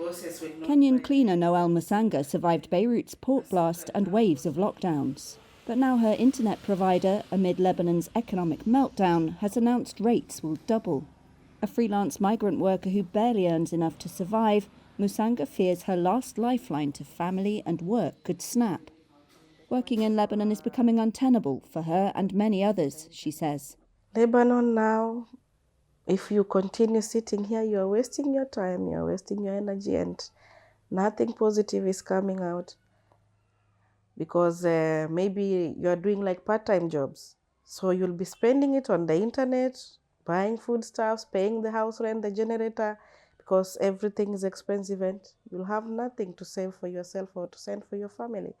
Kenyan cleaner Noel Musanga survived Beirut's port blast and waves of lockdowns. But now her internet provider, amid Lebanon's economic meltdown, has announced rates will double. A freelance migrant worker who barely earns enough to survive, Musanga fears her last lifeline to family and work could snap. Working in Lebanon is becoming untenable for her and many others, she says. Lebanon now, if you continue sitting here, you are wasting your time, you are wasting your energy, and nothing positive is coming out. Because maybe you are doing like part-time jobs. So you'll be spending it on the internet, buying foodstuffs, paying the house rent, the generator, because everything is expensive and you'll have nothing to save for yourself or to send for your family.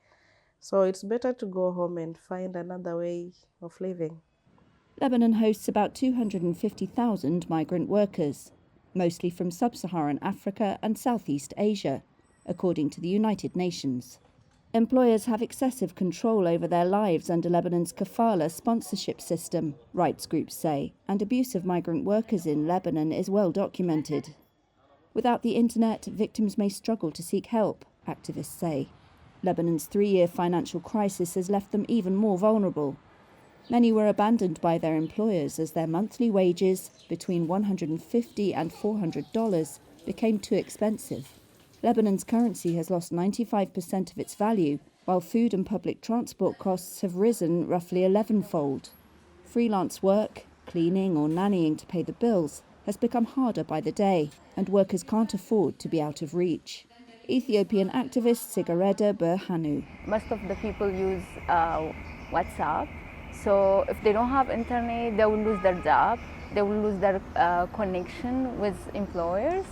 So it's better to go home and find another way of living. Lebanon hosts about 250,000 migrant workers, mostly from sub-Saharan Africa and Southeast Asia, according to the United Nations. Employers have excessive control over their lives under Lebanon's kafala sponsorship system, rights groups say, and abuse of migrant workers in Lebanon is well documented. Without the internet, victims may struggle to seek help, activists say. Lebanon's 3-year financial crisis has left them even more vulnerable. Many were abandoned by their employers as their monthly wages, between $150 and $400, became too expensive. Lebanon's currency has lost 95% of its value, while food and public transport costs have risen roughly 11-fold. Freelance work, cleaning or nannying to pay the bills, has become harder by the day, and workers can't afford to be out of reach. Ethiopian activist Sigareda Berhanu. Most of the people use WhatsApp. So if they don't have internet, they will lose their job. They will lose their connection with employers.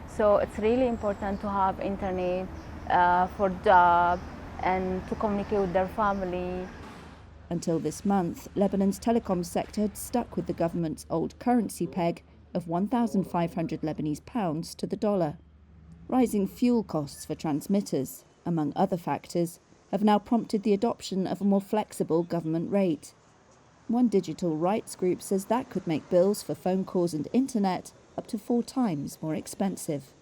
So it's really important to have internet for job and to communicate with their family. Until this month, Lebanon's telecom sector had stuck with the government's old currency peg of 1,500 Lebanese pounds to the dollar. Rising fuel costs for transmitters, among other factors, have now prompted the adoption of a more flexible government rate. One digital rights group says that could make bills for phone calls and internet up to 4 times more expensive.